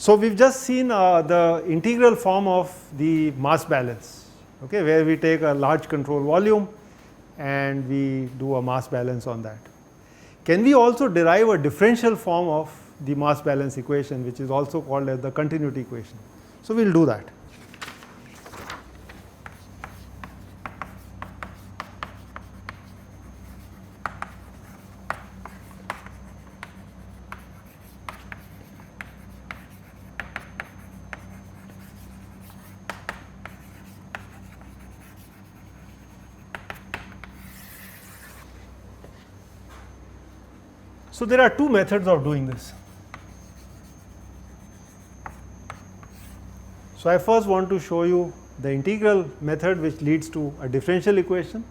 So, we have just seen the integral form of the mass balance, okay, where we take a large control volume and we do a mass balance on that. Can we also derive a differential form of the mass balance equation, which is also called as the continuity equation? So, we will do that. So, there are two methods of doing this. So, I first want to show you the integral method which leads to a differential equation,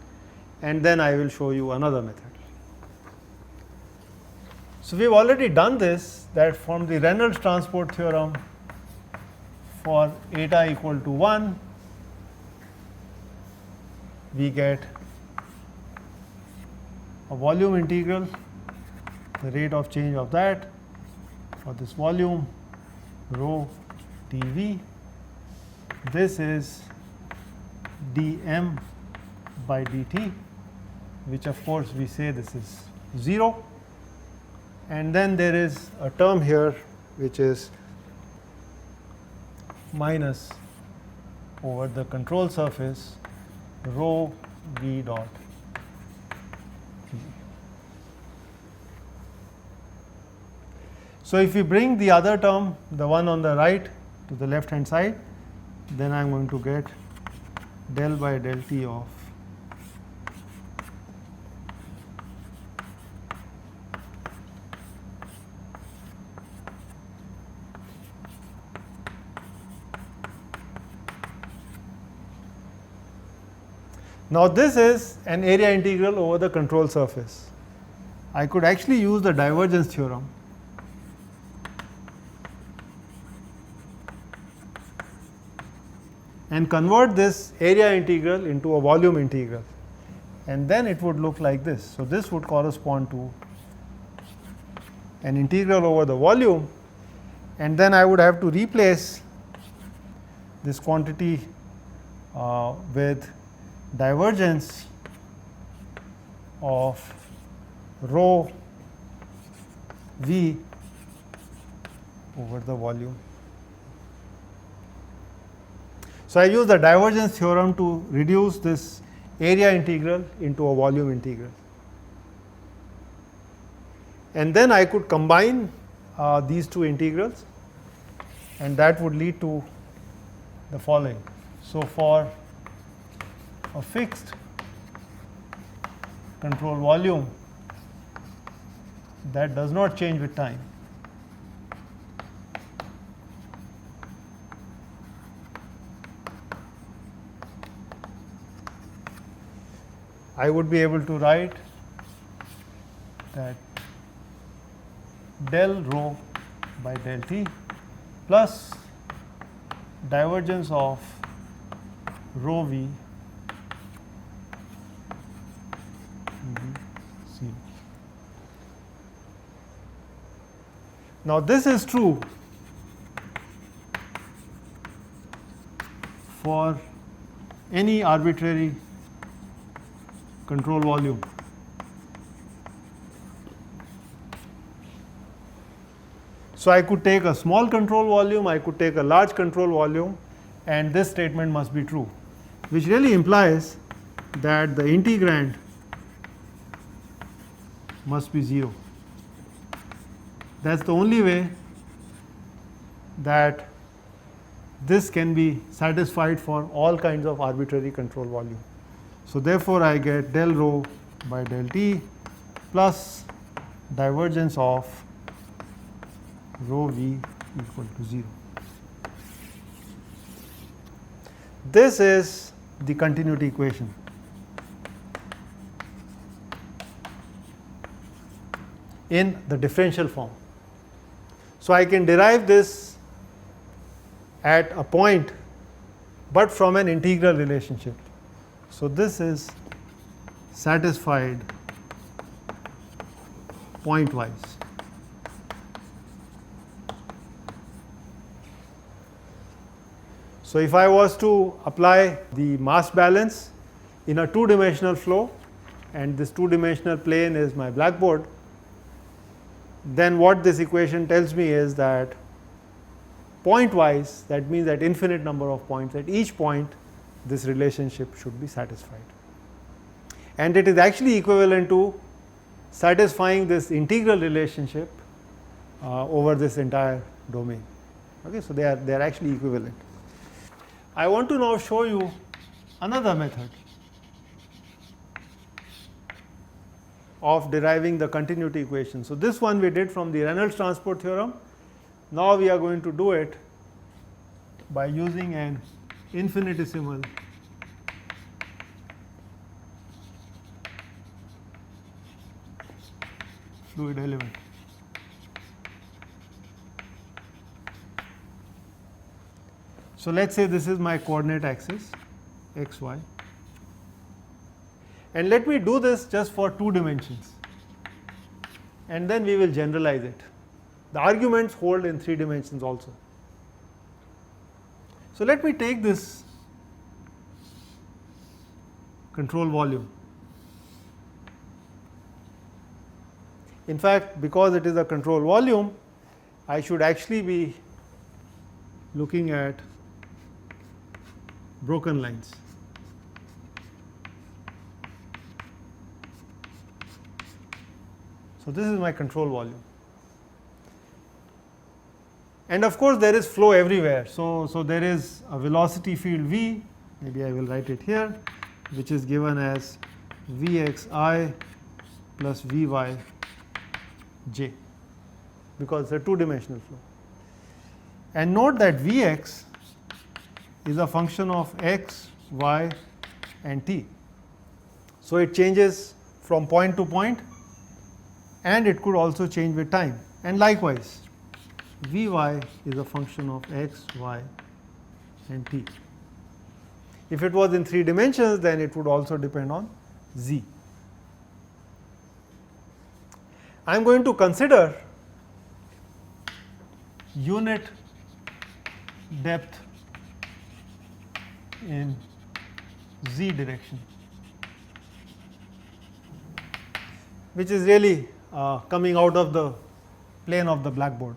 and then I will show you another method. So, we have already done this, that from the Reynolds transport theorem for eta equal to 1, we get a volume integral, the rate of change of that for this volume rho dV. This is dm by dt, which of course we say this is 0, and then there is a term here which is minus over the control surface rho v dot v. So, if we bring the other term, the one on the right, to the left hand side, then I am going to get del by del t of now this is an area integral over the control surface. I could actually use the divergence theorem and convert this area integral into a volume integral, and then it would look like this. So, this would correspond to an integral over the volume, and then I would have to replace this quantity with divergence of rho v over the volume. So, I use the divergence theorem to reduce this area integral into a volume integral, and then I could combine these two integrals, and that would lead to the following. So, for a fixed control volume that does not change with time, I would be able to write that del rho by del t plus divergence of rho v c. Now, this is true for any arbitrary control volume. So, I could take a small control volume, I could take a large control volume, and this statement must be true, which really implies that the integrand must be 0. That is the only way that this can be satisfied for all kinds of arbitrary control volume. So, therefore, I get del rho by del t plus divergence of rho v equal to 0. This is the continuity equation. In the differential form. So, I can derive this at a point, but from an integral relationship. So, this is satisfied pointwise. So if I was to apply the mass balance in a two-dimensional flow, and this two-dimensional plane is my blackboard, then what this equation tells me is that point-wise, that means at infinite number of points, at each point this relationship should be satisfied. And it is actually equivalent to satisfying this integral relationship over this entire domain. Okay, so they are actually equivalent. I want to now show you another method of deriving the continuity equation. So this one we did from the Reynolds transport theorem. Now we are going to do it by using an infinitesimal fluid element. So let's say this is my coordinate axis x, y, and let me do this just for two dimensions, and then we will generalize it. The arguments hold in three dimensions also. So let me take this control volume. In fact, because it is a control volume, I should actually be looking at broken lines. So this is my control volume. And of course there is flow everywhere. So there is a velocity field V, maybe I will write it here, which is given as Vxi plus Vy j, because it's a two-dimensional flow. And note that Vx is a function of x, y, and t. So it changes from point to point, and it could also change with time. And likewise, Vy is a function of x, y, and t. If it was in three dimensions, then it would also depend on z. I am going to consider unit depth in z direction, which is really coming out of the plane of the blackboard.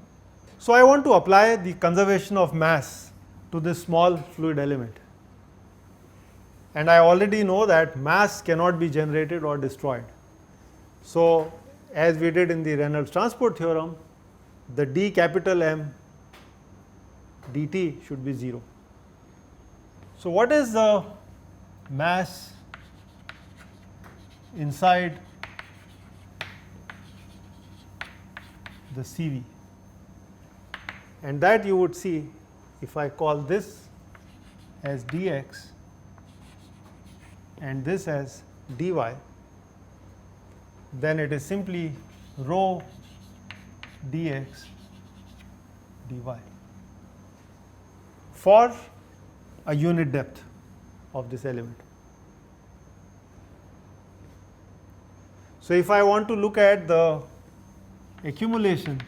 So I want to apply the conservation of mass to this small fluid element, and I already know that mass cannot be generated or destroyed. So as we did in the Reynolds transport theorem, the d capital M dt should be 0. So what is the mass inside the CV? And that you would see if I call this as dx and this as dy, then it is simply rho dx dy for a unit depth of this element. So if I want to look at the accumulation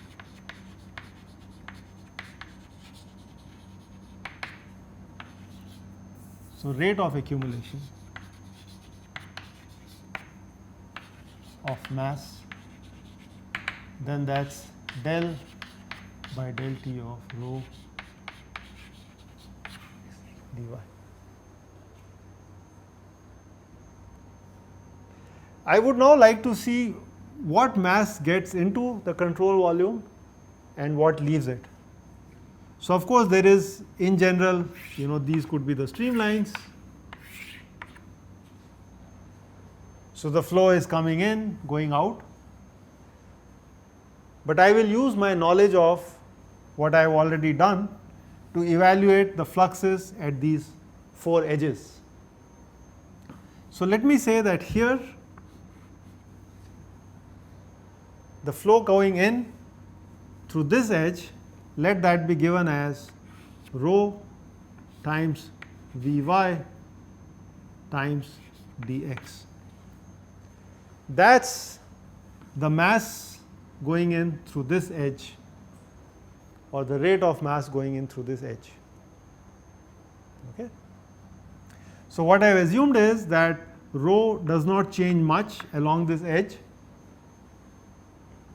so rate of accumulation of mass, then that's del by del T of rho dy. I would now like to see what mass gets into the control volume and what leaves it. So of course there is, in general, these could be the streamlines. So the flow is coming in, going out. But I will use my knowledge of what I have already done to evaluate the fluxes at these four edges. So let me say that here the flow going in through this edge, let that be given as rho times Vy times dx. That's the mass going in through this edge, or the rate of mass going in through this edge. Okay. So, what I have assumed is that rho does not change much along this edge,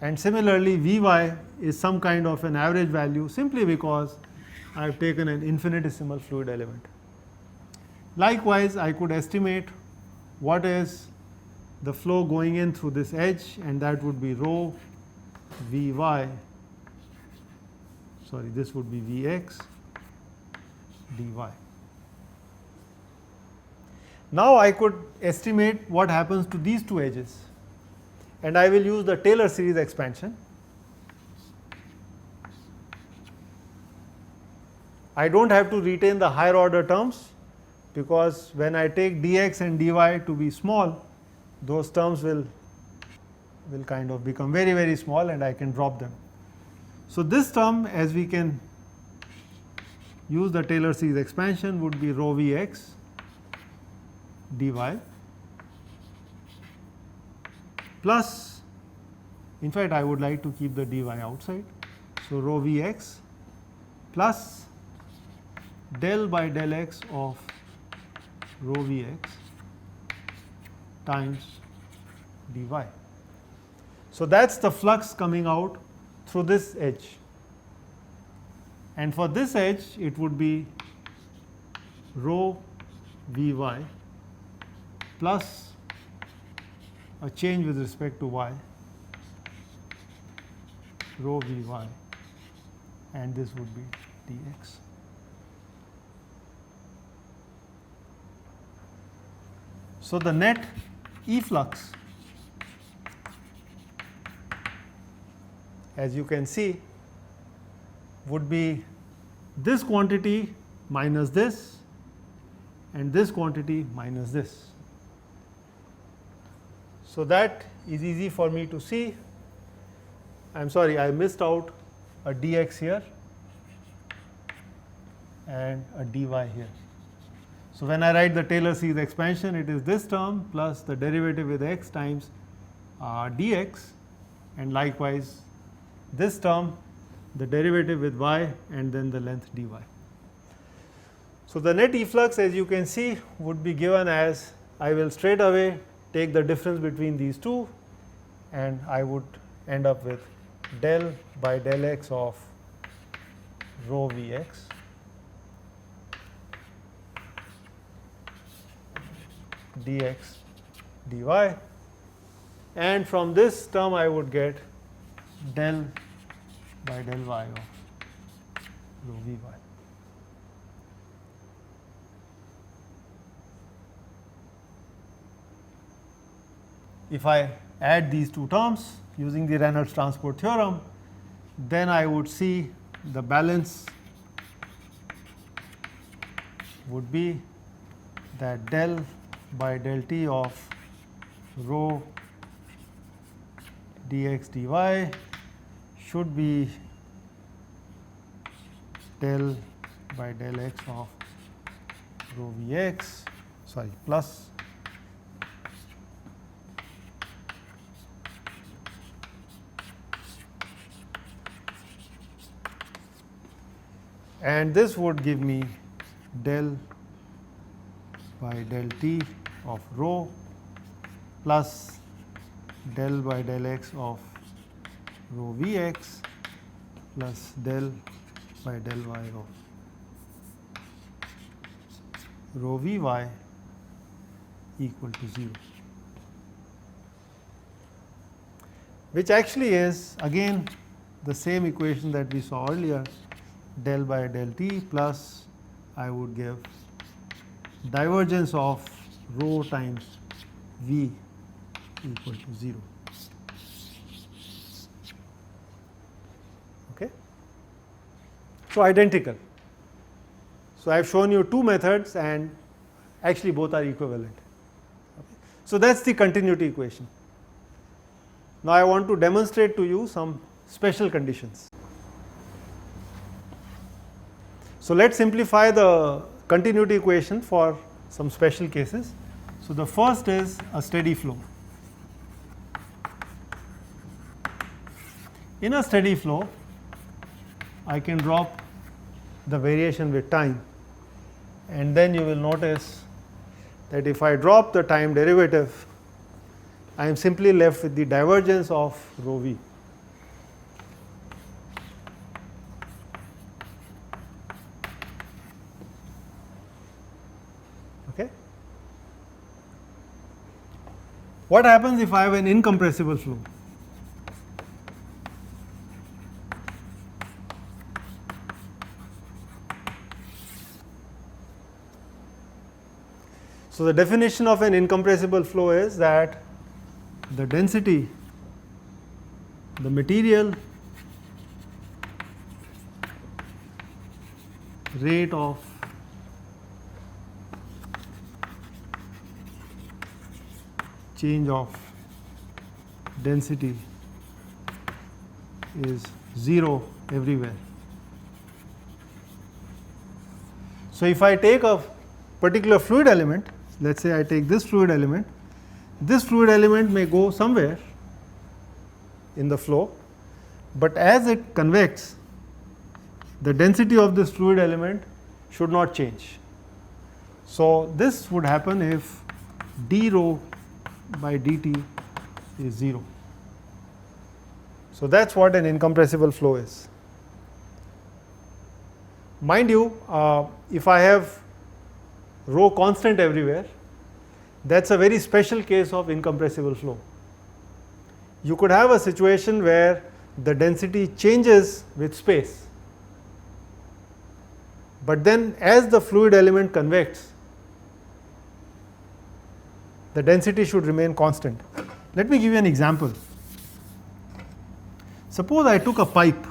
and similarly Vy is some kind of an average value simply because I have taken an infinitesimal fluid element. Likewise, I could estimate what is the flow going in through this edge, and that would be rho Vy, sorry, this would be Vx dy. Now I could estimate what happens to these two edges, and I will use the Taylor series expansion. I do not have to retain the higher order terms, because when I take dx and dy to be small, those terms will kind of become very, very small, and I can drop them. So, this term, as we can use the Taylor series expansion, would be rho Vx dy plus, in fact I would like to keep the dy outside. So, rho Vx plus del by del x of rho Vx times dy. So, that is the flux coming out through this edge, and for this edge it would be rho Vy plus a change with respect to y, rho Vy, and this would be dx. So, the net efflux, as you can see, would be this quantity minus this, and this quantity minus this. So, that is easy for me to see. I am sorry, I missed out a dx here and a dy here. So, when I write the Taylor series expansion, it is this term plus the derivative with x times dx, and likewise this term, the derivative with y, and then the length dy. So, the net efflux, as you can see, would be given as, I will straight away take the difference between these two, and I would end up with del by del x of rho Vx dx dy, and from this term I would get del by del y of rho Vy. If I add these two terms using the Reynolds transport theorem, then I would see the balance would be that del by del t of rho dx dy should be del by del x of rho Vx, sorry, plus and this would give me del by del t of rho plus del by del x of rho Vx plus del by del y of rho Vy equal to 0, which actually is again the same equation that we saw earlier, del by del t plus I would give divergence of rho times V equal to 0. Okay. So, identical. So, I have shown you two methods and actually both are equivalent. Okay. So, that is the continuity equation. Now, I want to demonstrate to you some special conditions. So, let us simplify the continuity equation for some special cases. So, the first is a steady flow. In a steady flow, I can drop the variation with time. and then you will notice that if I drop the time derivative, I am simply left with the divergence of rho v. Okay. What happens if I have an incompressible flow? So the definition of an incompressible flow is that the density, the material rate of change of density is 0 everywhere. So if I take a particular fluid element, let us say I take this fluid element may go somewhere in the flow, but as it convects, the density of this fluid element should not change. So this would happen if d rho by dt is 0. So that's what an incompressible flow is. Mind you, if I have rho constant everywhere, that's a very special case of incompressible flow. You could have a situation where the density changes with space, but then as the fluid element convects, the density should remain constant. Let me give you an example. Suppose I took a pipe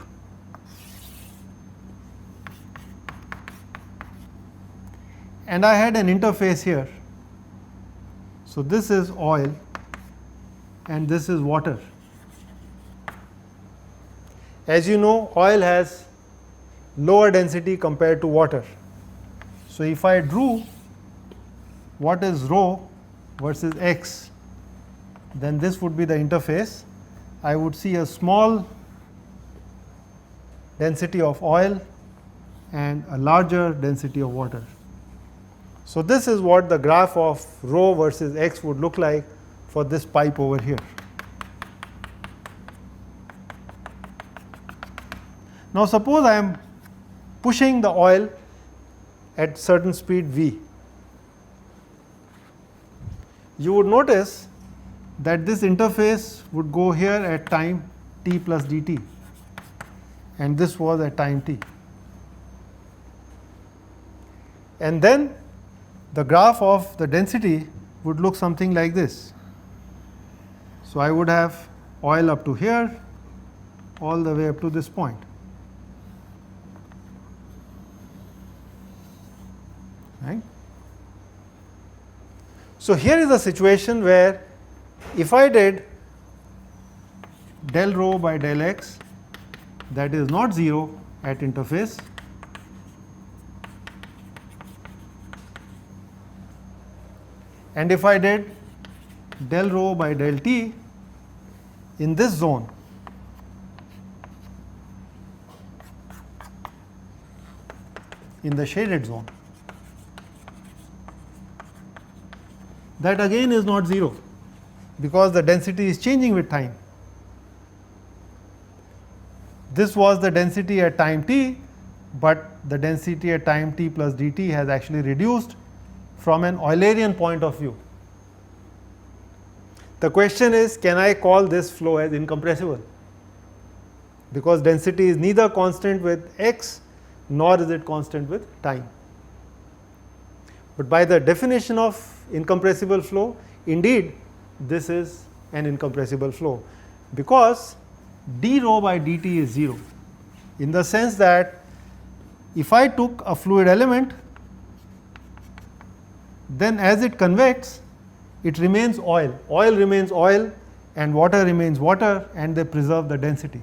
and I had an interface here. So this is oil and this is water. As you know, oil has lower density compared to water. So if I drew what is rho versus x, then this would be the interface. I would see a small density of oil and a larger density of water. So this is what the graph of rho versus x would look like for this pipe over here. Now suppose I am pushing the oil at certain speed v. You would notice that this interface would go here at time t plus dt, and this was at time t. And then the graph of the density would look something like this. So I would have oil up to here, all the way up to this point. Right? So here is a situation where if I did del rho by del x, that is not 0 at interface, and if I did del rho by del t in this zone, in the shaded zone, that again is not 0 because the density is changing with time. This was the density at time t, but the density at time t plus dt has actually reduced from an Eulerian point of view. The question is, can I call this flow as incompressible? Because density is neither constant with x nor is it constant with time. But by the definition of incompressible flow, indeed this is an incompressible flow, because d rho by dt is 0, in the sense that if I took a fluid element, then as it convects, it remains oil. Oil remains oil and water remains water, and they preserve the density.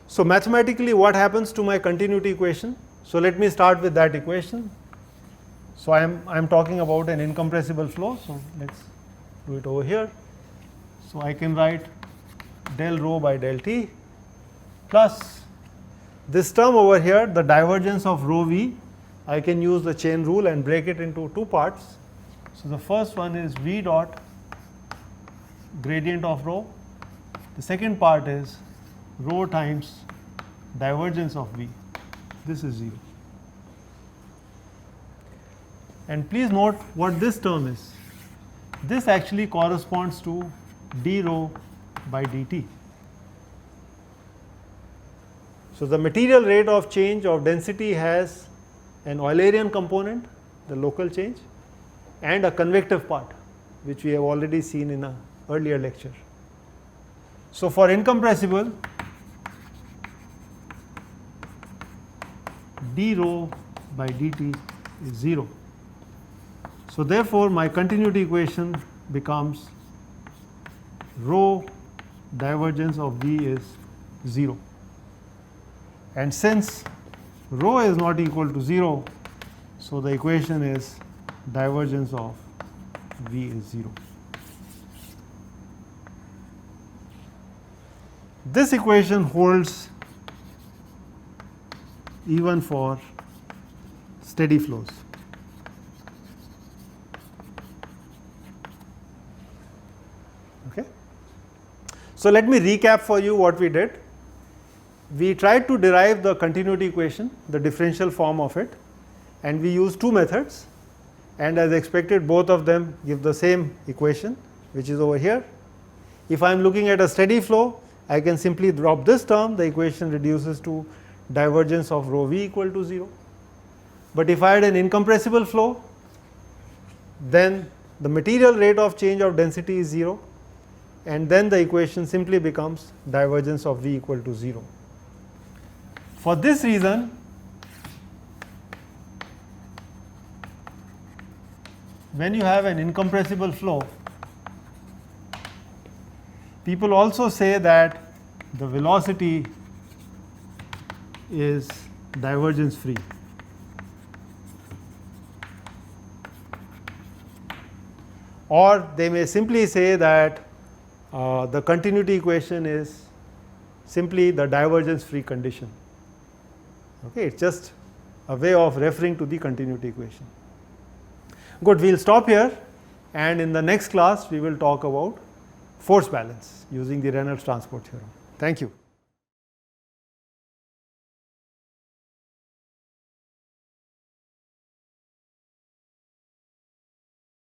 So mathematically, what happens to my continuity equation? So let me start with that equation. So I am talking about an incompressible flow. So let's do it over here. So I can write del rho by del t plus this term over here, the divergence of rho v. I can use the chain rule and break it into two parts. So the first one is V dot gradient of rho. The second part is rho times divergence of V. This is 0. And please note what this term is. This actually corresponds to d rho by dt. So the material rate of change of density has an Eulerian component, the local change, and a convective part, which we have already seen in an earlier lecture. So for incompressible, d rho by dt is 0. So therefore my continuity equation becomes rho divergence of V is 0. And since rho is not equal to 0, so the equation is divergence of V is 0. This equation holds even for steady flows. Okay. So let me recap for you what we did. We tried to derive the continuity equation, the differential form of it, and we used two methods, and as expected both of them give the same equation, which is over here. If I am looking at a steady flow, I can simply drop this term, the equation reduces to divergence of rho V equal to 0. But if I had an incompressible flow, then the material rate of change of density is 0, and then the equation simply becomes divergence of V equal to 0. For this reason, when you have an incompressible flow, people also say that the velocity is divergence free. Or they may simply say that the continuity equation is simply the divergence free condition. Okay, it's just a way of referring to the continuity equation. Good, we will stop here, and in the next class we will talk about force balance using the Reynolds transport theorem. Thank you.